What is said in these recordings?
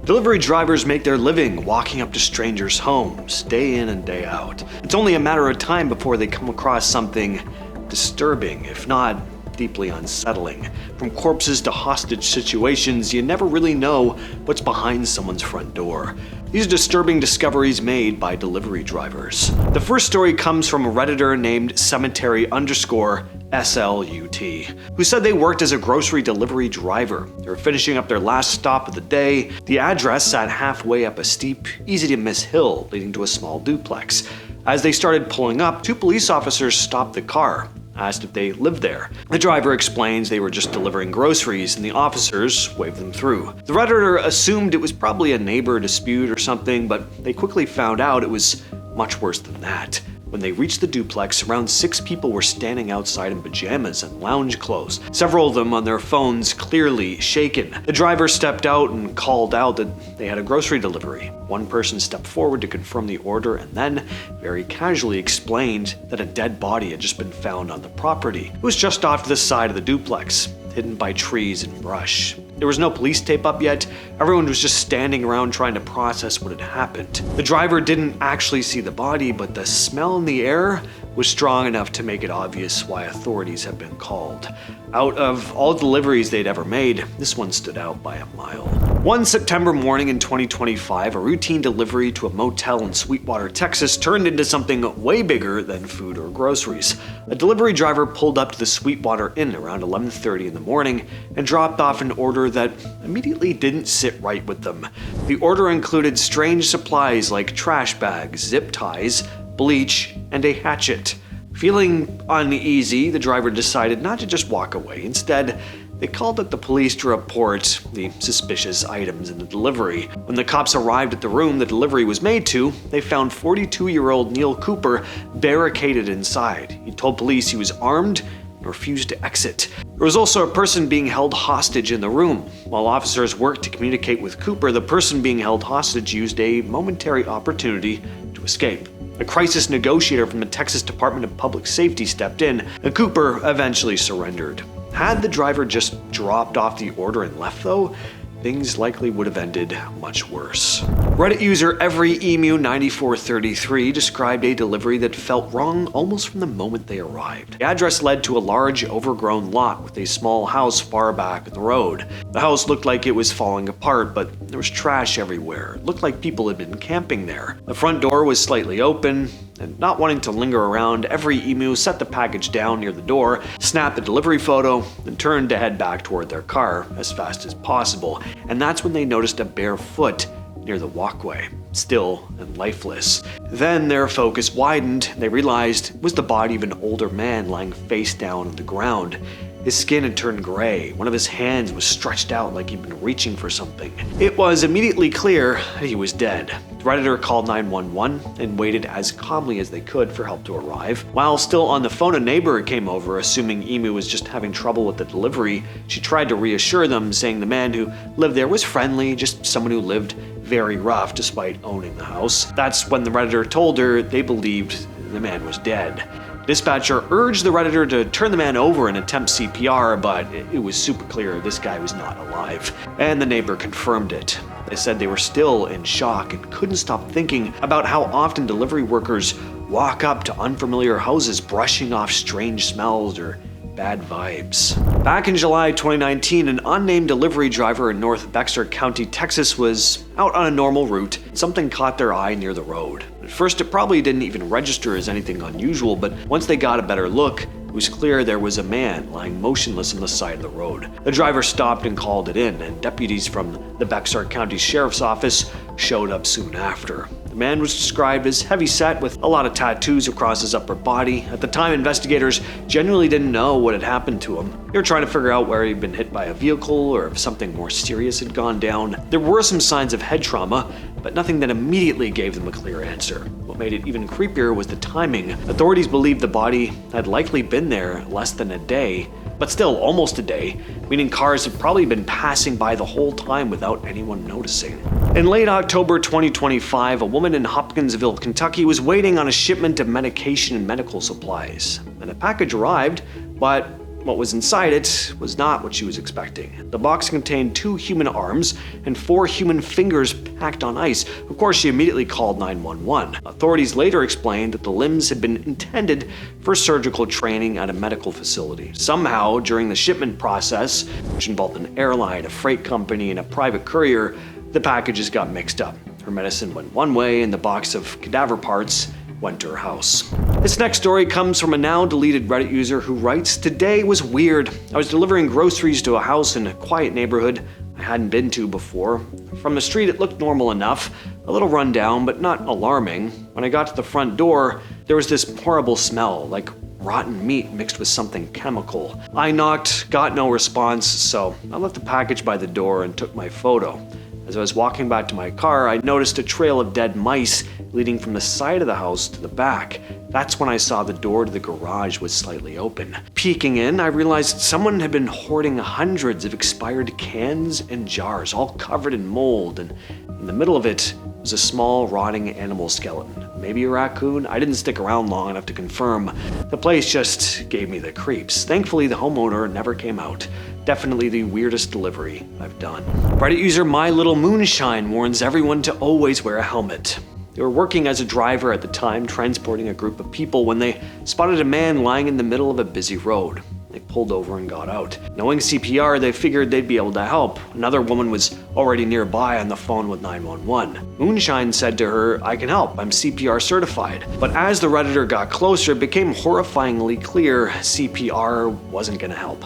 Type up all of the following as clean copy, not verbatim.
Delivery drivers make their living walking up to strangers' homes, day in and day out. It's only a matter of time before they come across something disturbing, if not deeply unsettling. From corpses to hostage situations, you never really know what's behind someone's front door. These are disturbing discoveries made by delivery drivers. The first story comes from a Redditor named cemetery_SLUT, who said they worked as a grocery delivery driver. They were finishing up their last stop of the day. The address sat halfway up a steep, easy-to-miss hill leading to a small duplex. As they started pulling up, 2 police officers stopped the car, asked if they lived there. The driver explains they were just delivering groceries and the officers waved them through. The Redditor assumed it was probably a neighbor dispute or something, but they quickly found out it was much worse than that. When they reached the duplex, around 6 people were standing outside in pajamas and lounge clothes, several of them on their phones, clearly shaken. The driver stepped out and called out that they had a grocery delivery. One person stepped forward to confirm the order and then very casually explained that a dead body had just been found on the property. It was just off to the side of the duplex, hidden by trees and brush. There was no police tape up yet. Everyone was just standing around trying to process what had happened. The driver didn't actually see the body, but the smell in the air was strong enough to make it obvious why authorities had been called. Out of all deliveries they'd ever made, this one stood out by a mile. One September morning in 2025, a routine delivery to a motel in Sweetwater, Texas turned into something way bigger than food or groceries. A delivery driver pulled up to the Sweetwater Inn around 11:30 in the morning and dropped off an order that immediately didn't sit right with them. The order included strange supplies like trash bags, zip ties, bleach, and a hatchet. Feeling uneasy, the driver decided not to just walk away. Instead, they called up the police to report the suspicious items in the delivery. When the cops arrived at the room the delivery was made to, they found 42-year-old Neil Cooper barricaded inside. He told police he was armed and refused to exit. There was also a person being held hostage in the room. While officers worked to communicate with Cooper, the person being held hostage used a momentary opportunity to escape. A crisis negotiator from the Texas Department of Public Safety stepped in, and Cooper eventually surrendered. Had the driver just dropped off the order and left though, things likely would have ended much worse. Reddit user EveryEmu9433 described a delivery that felt wrong almost from the moment they arrived. The address led to a large, overgrown lot with a small house far back in the road. The house looked like it was falling apart, but there was trash everywhere. It looked like people had been camping there. The front door was slightly open, and not wanting to linger around, every emu set the package down near the door, snapped the delivery photo, and turned to head back toward their car as fast as possible. And that's when they noticed a bare foot near the walkway, still and lifeless. Then their focus widened. They realized it was the body of an older man lying face down on the ground. His skin had turned gray. One of his hands was stretched out like he'd been reaching for something. It was immediately clear that he was dead. The Redditor called 911 and waited as calmly as they could for help to arrive. While still on the phone, a neighbor came over, assuming Emu was just having trouble with the delivery. She tried to reassure them, saying the man who lived there was friendly, just someone who lived very rough despite owning the house. That's when the Redditor told her they believed the man was dead. Dispatcher urged the Redditor to turn the man over and attempt CPR, but it was super clear this guy was not alive, and the neighbor confirmed it. They said they were still in shock and couldn't stop thinking about how often delivery workers walk up to unfamiliar houses brushing off strange smells or bad vibes. Back in July 2019, an unnamed delivery driver in North Bexar County, Texas was out on a normal route. Something caught their eye near the road. At first, it probably didn't even register as anything unusual, but once they got a better look, it was clear there was a man lying motionless on the side of the road. The driver stopped and called it in, and deputies from the Bexar County Sheriff's Office showed up soon after. The man was described as heavy-set with a lot of tattoos across his upper body. At the time, investigators genuinely didn't know what had happened to him. They were trying to figure out where he'd been hit by a vehicle or if something more serious had gone down. There were some signs of head trauma, but nothing that immediately gave them a clear answer. What made it even creepier was the timing. Authorities believed the body had likely been there less than a day, but still almost a day, meaning cars had probably been passing by the whole time without anyone noticing. In late October 2025, a woman in Hopkinsville, Kentucky was waiting on a shipment of medication and medical supplies. And a package arrived, but What was inside it was not what she was expecting. The box contained 2 human arms and 4 human fingers packed on ice. Of course, she immediately called 911. Authorities later explained that the limbs had been intended for surgical training at a medical facility. Somehow, during the shipment process, which involved an airline, a freight company, and a private courier, the packages got mixed up. Her medicine went one way, and the box of cadaver parts went to her house. This next story comes from a now deleted Reddit user who writes, "Today was weird. I was delivering groceries to a house in a quiet neighborhood I hadn't been to before. From the street it looked normal enough, a little run down, but not alarming. When I got to the front door, there was this horrible smell, like rotten meat mixed with something chemical. I knocked, got no response, so I left the package by the door and took my photo. As I was walking back to my car, I noticed a trail of dead mice leading from the side of the house to the back. That's when I saw the door to the garage was slightly open. Peeking in, I realized someone had been hoarding hundreds of expired cans and jars, all covered in mold, and in the middle of it was a small, rotting animal skeleton. Maybe a raccoon? I didn't stick around long enough to confirm. The place just gave me the creeps. Thankfully, the homeowner never came out. Definitely the weirdest delivery I've done." Reddit user My Little Moonshine warns everyone to always wear a helmet. They were working as a driver at the time, transporting a group of people, when they spotted a man lying in the middle of a busy road. They pulled over and got out. Knowing CPR, they figured they'd be able to help. Another woman was already nearby on the phone with 911. Moonshine said to her, "I can help, I'm CPR certified." But as the Redditor got closer, it became horrifyingly clear CPR wasn't gonna help.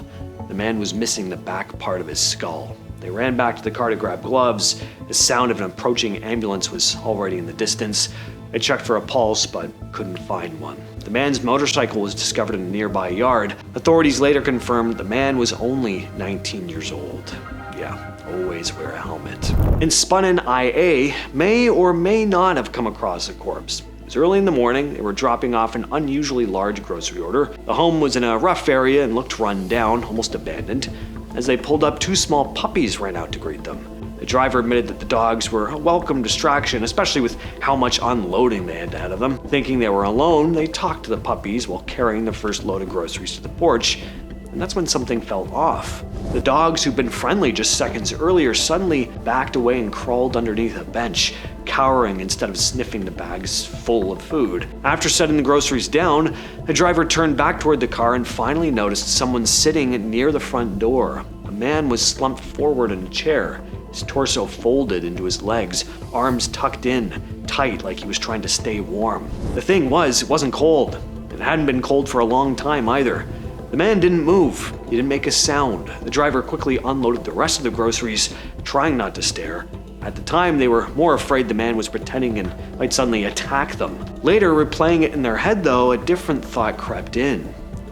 The man was missing the back part of his skull. They ran back to the car to grab gloves. The sound of an approaching ambulance was already in the distance. They checked for a pulse, but couldn't find one. The man's motorcycle was discovered in a nearby yard. Authorities later confirmed the man was only 19 years old. Yeah, always wear a helmet. In Spunnen IA may or may not have come across a corpse. It was early in the morning. They were dropping off an unusually large grocery order. The home was in a rough area and looked run down, almost abandoned. As they pulled up, 2 small puppies ran out to greet them. The driver admitted that the dogs were a welcome distraction, especially with how much unloading they had ahead of them. Thinking they were alone, they talked to the puppies while carrying the first load of groceries to the porch. And that's when something felt off. The dogs, who'd been friendly just seconds earlier, suddenly backed away and crawled underneath a bench, cowering instead of sniffing the bags full of food. After setting the groceries down, the driver turned back toward the car and finally noticed someone sitting near the front door. A man was slumped forward in a chair, his torso folded into his legs, arms tucked in, tight like he was trying to stay warm. The thing was, it wasn't cold. It hadn't been cold for a long time either. The man didn't move. He didn't make a sound. The driver quickly unloaded the rest of the groceries, trying not to stare. At the time, they were more afraid the man was pretending and might suddenly attack them. Later, replaying it in their head though, a different thought crept in.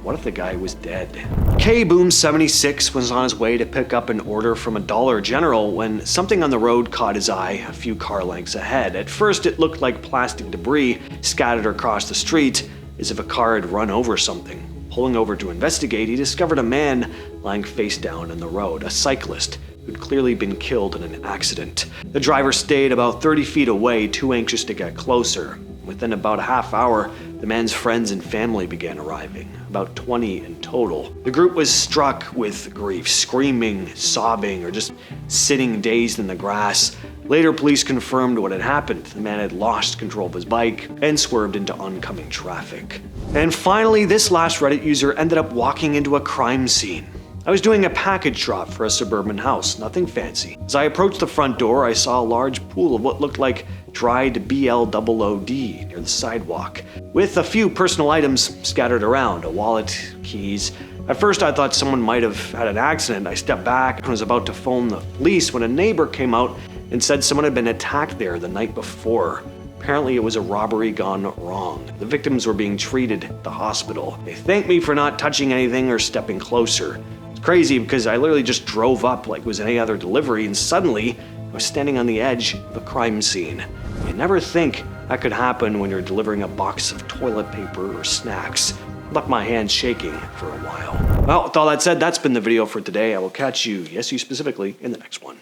What if the guy was dead? K-Boom76 was on his way to pick up an order from a Dollar General when something on the road caught his eye a few car lengths ahead. At first, it looked like plastic debris scattered across the street, as if a car had run over something. Pulling over to investigate, he discovered a man lying face down in the road, a cyclist who'd clearly been killed in an accident. The driver stayed about 30 feet away, too anxious to get closer. Within about a half hour, the man's friends and family began arriving, about 20 in total. The group was struck with grief, screaming, sobbing, or just sitting dazed in the grass. Later, police confirmed what had happened. The man had lost control of his bike and swerved into oncoming traffic. And finally, this last Reddit user ended up walking into a crime scene. I was doing a package drop for a suburban house, nothing fancy. As I approached the front door, I saw a large pool of what looked like dried BLOOD near the sidewalk, with a few personal items scattered around, a wallet, keys. At first, I thought someone might have had an accident. I stepped back and was about to phone the police when a neighbor came out and said someone had been attacked there the night before. Apparently it was a robbery gone wrong. The victims were being treated at the hospital. They thanked me for not touching anything or stepping closer. It's crazy because I literally just drove up like it was any other delivery, and suddenly I was standing on the edge of a crime scene. You never think that could happen when you're delivering a box of toilet paper or snacks. I left my hands shaking for a while. Well, with all that said, that's been the video for today. I will catch you, yes, you specifically, in the next one.